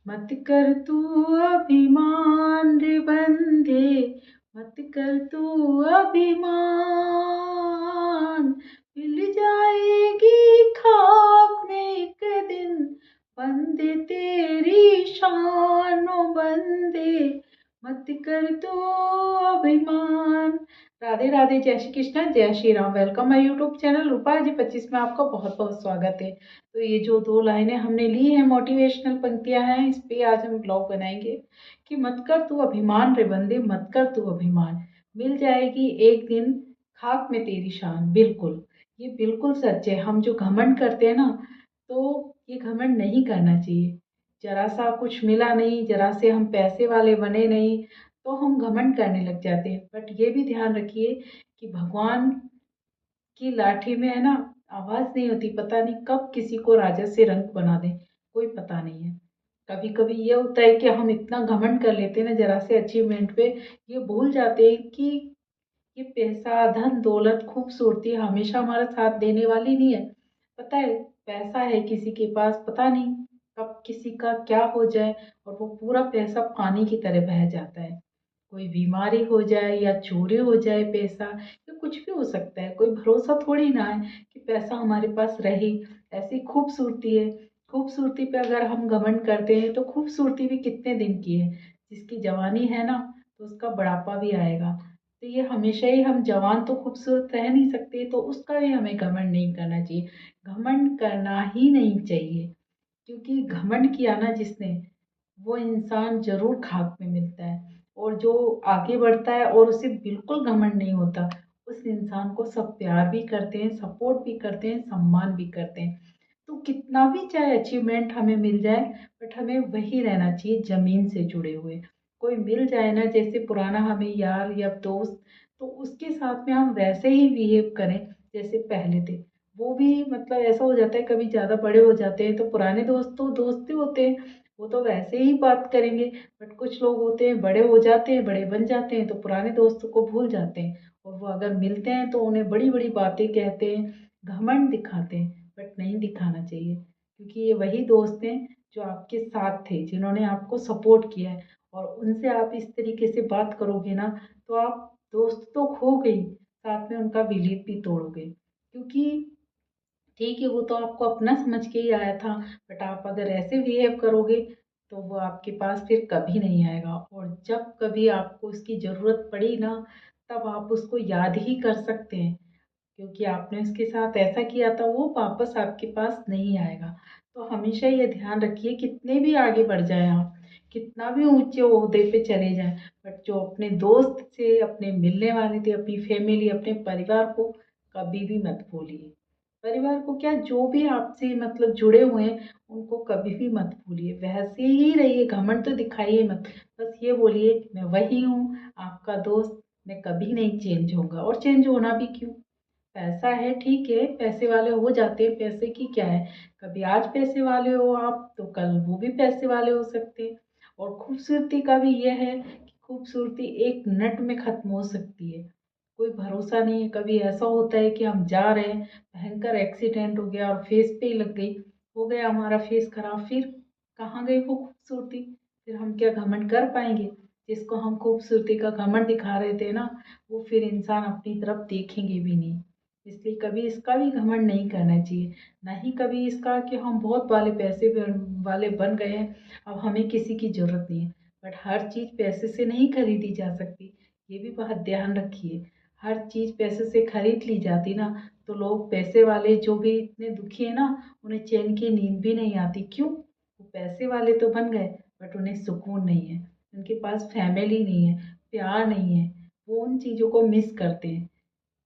मत कर तू अभिमान रे बंदे, मत कर तू अभिमान। मिल जाएगी खाक में एक दिन, बंदे तेरी शान ओ बंदे, मत कर तू अभिमान। राधे राधे, जय श्री कृष्ण, जय Shri Ram. Welcome my YouTube channel Rupa ji 25 में आपका बहुत बहुत स्वागत है। तो ये जो दो लाइनें हमने ली हैं, मोटिवेशनल पंक्तियां हैं, इस पे आज हम ब्लॉग बनाएंगे कि मत कर तू अभिमान रे बंदे, मत कर तू अभिमान। मिल जाएगी एक दिन खाक में तेरी शान। बिल्कुल, ये बिल्कुल सच है। हम जो घमंड करते हैं ना, तो ये घमंड नहीं करना चाहिए। जरा सा कुछ मिला नहीं, जरा से हम पैसे वाले बने नहीं, तो हम घमंड करने लग जाते हैं। बट ये भी ध्यान रखिए कि भगवान की लाठी में है ना, आवाज नहीं होती। पता नहीं कब किसी को राजा से रंक बना दे, कोई पता नहीं है। कभी कभी ये होता है कि हम इतना घमंड कर लेते हैं ना जरा से अचीवमेंट पे, ये भूल जाते हैं कि ये पैसा, धन दौलत, खूबसूरती हमेशा हमारा साथ देने वाली नहीं है। पता है, पैसा है किसी के पास, पता नहीं कब किसी का क्या हो जाए और वो पूरा पैसा पानी की तरह बह जाता है। कोई बीमारी हो जाए या चोरी हो जाए पैसा, या कुछ भी हो सकता है। कोई भरोसा थोड़ी ना है कि पैसा हमारे पास रहे। ऐसी खूबसूरती है, खूबसूरती पे अगर हम घमंड करते हैं तो खूबसूरती भी कितने दिन की है। जिसकी जवानी है ना, तो उसका बुढ़ापा भी आएगा। तो ये हमेशा ही, हम जवान तो खूबसूरत रह नहीं सकते, तो उसका भी हमें घमंड नहीं करना चाहिए। घमंड करना ही नहीं चाहिए, क्योंकि घमंड किया ना जिसने, वो इंसान ज़रूर खाक में मिलता है। और जो आगे बढ़ता है और उसे बिल्कुल घमंड नहीं होता, उस इंसान को सब प्यार भी करते हैं, सपोर्ट भी करते हैं, सम्मान भी करते हैं। तो कितना भी चाहे अचीवमेंट हमें मिल जाए, बट हमें वही रहना चाहिए ज़मीन से जुड़े हुए। कोई मिल जाए ना जैसे पुराना हमें यार या दोस्त, तो उसके साथ में हम वैसे ही बिहेव करें जैसे पहले थे। वो भी मतलब ऐसा हो जाता है, कभी ज़्यादा बड़े हो जाते हैं तो पुराने दोस्त तो दोस्त ही होते हैं, वो तो वैसे ही बात करेंगे। बट कुछ लोग होते हैं, बड़े हो जाते हैं, बड़े बन जाते हैं, तो पुराने दोस्तों को भूल जाते हैं। और वो अगर मिलते हैं तो उन्हें बड़ी बड़ी बातें कहते हैं, घमंड दिखाते हैं। बट नहीं दिखाना चाहिए, क्योंकि ये वही दोस्त हैं जो आपके साथ थे, जिन्होंने आपको सपोर्ट किया है। और उनसे आप इस तरीके से बात करोगे ना, तो आप दोस्त तो खो गई, साथ में उनका बिलीव भी तोड़ोगे। क्योंकि ठीक है, वो तो आपको अपना समझ के ही आया था, बट आप अगर ऐसे बिहेव करोगे तो वो आपके पास फिर कभी नहीं आएगा। और जब कभी आपको उसकी ज़रूरत पड़ी ना, तब आप उसको याद ही कर सकते हैं, क्योंकि आपने उसके साथ ऐसा किया था, वो वापस आपके पास नहीं आएगा। तो हमेशा ये ध्यान रखिए, कितने भी आगे बढ़ जाएं आप, कितना भी ऊंचे ओहदे पे चले जाएं, बट जो अपने दोस्त से, अपने मिलने वाले थे, अपनी फैमिली, अपने परिवार को कभी भी मत भूलिए। परिवार को क्या, जो भी आपसे मतलब जुड़े हुए हैं, उनको कभी भी मत भूलिए। वैसे ही रहिए, घमंड तो दिखाइए मत। बस ये बोलिए मैं वही हूँ, आपका दोस्त, मैं कभी नहीं चेंज होऊंगा। और चेंज होना भी क्यों, पैसा है ठीक है, पैसे वाले हो जाते हैं, पैसे की क्या है। कभी आज पैसे वाले हो आप, तो कल वो भी पैसे वाले हो सकते हैं। और खूबसूरती का भी ये है कि खूबसूरती एक मिनट में खत्म हो सकती है, कोई भरोसा नहीं है। कभी ऐसा होता है कि हम जा रहे हैं, भयंकर एक्सीडेंट हो गया और फेस पे ही लग गई, हो गया हमारा फेस खराब, फिर कहाँ गई वो खूबसूरती। फिर हम क्या घमंड कर पाएंगे। जिसको हम खूबसूरती का घमंड दिखा रहे थे ना, वो फिर इंसान अपनी तरफ देखेंगे भी नहीं। इसलिए कभी इसका भी घमंड नहीं करना चाहिए। ना ही कभी इसका कि हम बहुत वाले पैसे वाले बन गए हैं, अब हमें किसी की ज़रूरत नहीं है। बट हर चीज़ पैसे से नहीं खरीदी जा सकती, ये भी बहुत ध्यान रखिए। हर चीज़ पैसे से खरीद ली जाती ना, तो लोग पैसे वाले जो भी इतने दुखी है ना, उन्हें चैन की नींद भी नहीं आती। क्यों, वो पैसे वाले तो बन गए, बट उन्हें सुकून नहीं है, उनके पास फैमिली नहीं है, प्यार नहीं है, वो उन चीज़ों को मिस करते हैं।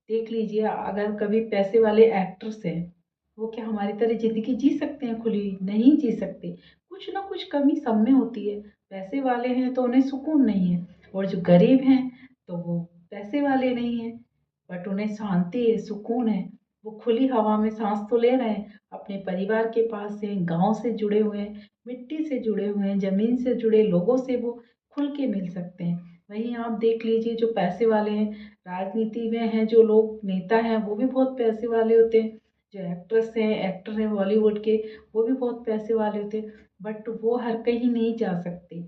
देख लीजिए, अगर कभी पैसे वाले एक्टर्स हैं, वो क्या हमारी तरह ज़िंदगी जी सकते हैं खुली? नहीं जी सकते। कुछ ना कुछ कमी सब में होती है। पैसे वाले हैं तो उन्हें सुकून नहीं है, और जो गरीब हैं तो वो पैसे वाले नहीं हैं, बट उन्हें शांति है, सुकून है। वो खुली हवा में सांस तो ले रहे हैं, अपने परिवार के पास हैं, गांव से जुड़े हुए हैं, मिट्टी से जुड़े हुए हैं, ज़मीन से जुड़े लोगों से वो खुल के मिल सकते हैं। वहीं आप देख लीजिए, जो पैसे वाले हैं, राजनीति में हैं जो लोग, नेता हैं, वो भी बहुत पैसे वाले होते हैं। जो एक्ट्रेस हैं एक्टर हैं बॉलीवुड के, वो भी बहुत पैसे वाले होते हैं, बट वो हर कहीं नहीं जा सकते।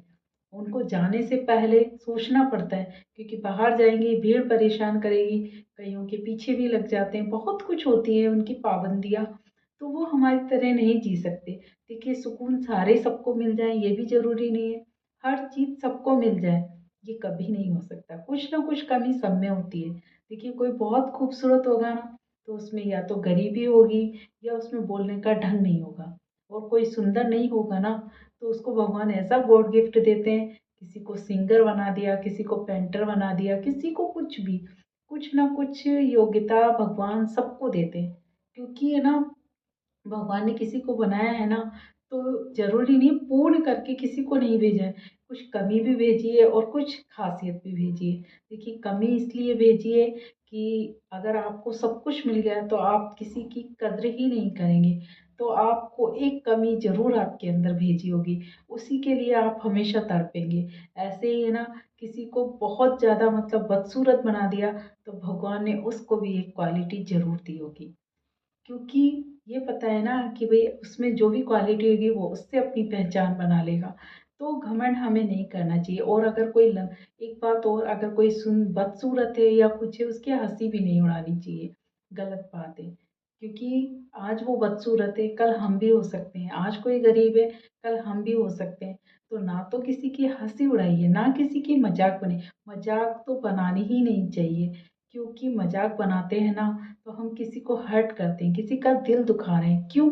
उनको जाने से पहले सोचना पड़ता है, क्योंकि बाहर जाएंगे भीड़ परेशान करेगी, कईयों के पीछे भी लग जाते हैं, बहुत कुछ होती है उनकी पाबंदियाँ। तो वो हमारी तरह नहीं जी सकते। देखिए सुकून सारे सबको मिल जाए ये भी ज़रूरी नहीं है, हर चीज़ सबको मिल जाए ये कभी नहीं हो सकता। कुछ ना कुछ कमी सब में होती है। देखिए कोई बहुत खूबसूरत होगा ना, तो उसमें या तो गरीबी होगी या उसमें बोलने का ढंग नहीं होगा। और कोई सुंदर नहीं होगा ना, तो उसको भगवान ऐसा गॉड गिफ्ट देते हैं, किसी को सिंगर बना दिया, किसी को पेंटर बना दिया, किसी को कुछ भी, कुछ ना कुछ योग्यता भगवान सबको देते हैं। क्योंकि है ना, भगवान ने किसी को बनाया है ना, तो ज़रूरी नहीं पूर्ण करके किसी को नहीं भेजा है। कुछ कमी भी भेजी है और कुछ ख़ासियत भी भेजी है। देखिए कमी इसलिए भेजी है कि अगर आपको सब कुछ मिल गया तो आप किसी की कद्र ही नहीं करेंगे। तो आपको एक कमी ज़रूर आपके अंदर भेजी होगी, उसी के लिए आप हमेशा तड़पेंगे। ऐसे ही है ना, किसी को बहुत ज़्यादा मतलब बदसूरत बना दिया, तो भगवान ने उसको भी एक क्वालिटी ज़रूर दी होगी। क्योंकि ये पता है ना कि भई उसमें जो भी क्वालिटी होगी वो उससे अपनी पहचान बना लेगा। तो घमंड हमें नहीं करना चाहिए। और अगर कोई एक बात और, अगर कोई बदसूरत है या कुछ है, उसकी हँसी भी नहीं उड़ानी चाहिए, गलत बात है। क्योंकि आज वो बदसूरत है, कल हम भी हो सकते हैं। आज कोई गरीब है, कल हम भी हो सकते हैं। तो ना तो किसी की हँसी उड़ाइए, ना किसी की मज़ाक बने। मज़ाक तो बनानी ही नहीं चाहिए, क्योंकि मज़ाक बनाते हैं ना, तो हम किसी को हर्ट करते हैं, किसी का दिल दुखा रहे हैं। क्यों?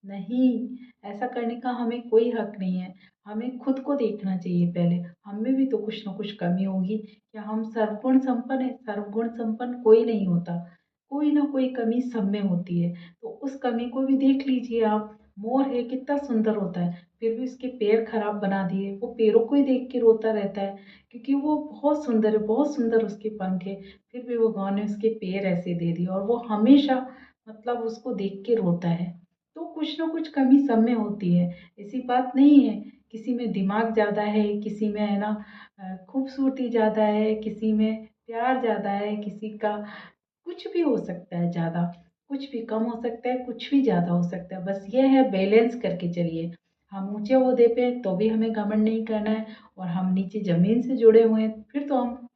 नहीं, ऐसा करने का हमें कोई हक नहीं है। हमें खुद को देखना चाहिए पहले, हम में भी तो कुछ ना कुछ कमी होगी। क्या हम सर्वगुण संपन्न हैं? सर्वगुण संपन्न कोई नहीं होता, कोई ना कोई कमी सब में होती है। तो उस कमी को भी देख लीजिए आप। मोर है, कितना सुंदर होता है, फिर भी उसके पैर खराब बना दिए। वो पैरों को ही देख के रोता रहता है, क्योंकि वो बहुत सुंदर है, बहुत सुंदर उसके पंख है, फिर भी भगवान ने उसके पैर ऐसे दे दिए और वो हमेशा मतलब उसको देख के रोता है। तो कुछ ना कुछ कमी सब में होती है, ऐसी बात नहीं है। किसी में दिमाग ज़्यादा है, किसी में है ना खूबसूरती ज़्यादा है, किसी में प्यार ज़्यादा है, किसी का कुछ भी हो सकता है ज़्यादा, कुछ भी कम हो सकता है, कुछ भी ज़्यादा हो सकता है। बस ये है बैलेंस करके चलिए। हम ऊँचे ओहदे पे हैं तो भी हमें घमंड नहीं करना है, और हम नीचे ज़मीन से जुड़े हुए हैं फिर तो हम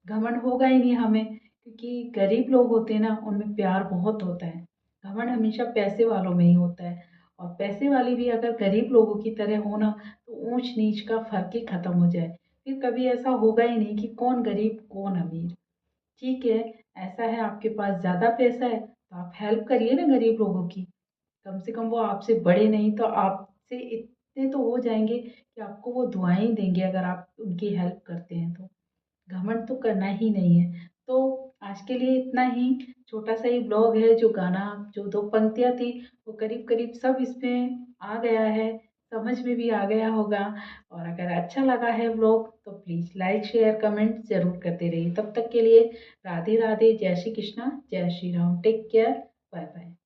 घमंड होगा ही नहीं हमें। क्योंकि गरीब लोग होते हैं ना, उनमें प्यार बहुत होता है। घमंड हमेशा पैसे वालों में ही होता है। और पैसे वाले भी अगर गरीब लोगों की तरह हो ना, तो ऊंच नीच का फर्क ही खत्म हो जाए। फिर कभी ऐसा होगा ही नहीं कि कौन गरीब कौन अमीर। ठीक है, ऐसा है आपके पास ज़्यादा पैसा है तो आप हेल्प करिए ना गरीब लोगों की। कम से कम वो आपसे बड़े नहीं तो आपसे इतने तो हो जाएंगे कि आपको वो दुआएं देंगे अगर आप उनकी हेल्प करते हैं तो। घमंड तो करना ही नहीं है। तो आज के लिए इतना ही, छोटा सा ही ब्लॉग है। जो गाना, जो 2 पंक्तियाँ थी, वो करीब-करीब सब इसमें आ गया है, समझ में भी आ गया होगा। और अगर अच्छा लगा है ब्लॉग तो प्लीज़ लाइक, शेयर, कमेंट ज़रूर करते रहिए। तब तक के लिए राधे राधे, जय श्री कृष्णा, जय Shri Ram. Take care, bye bye.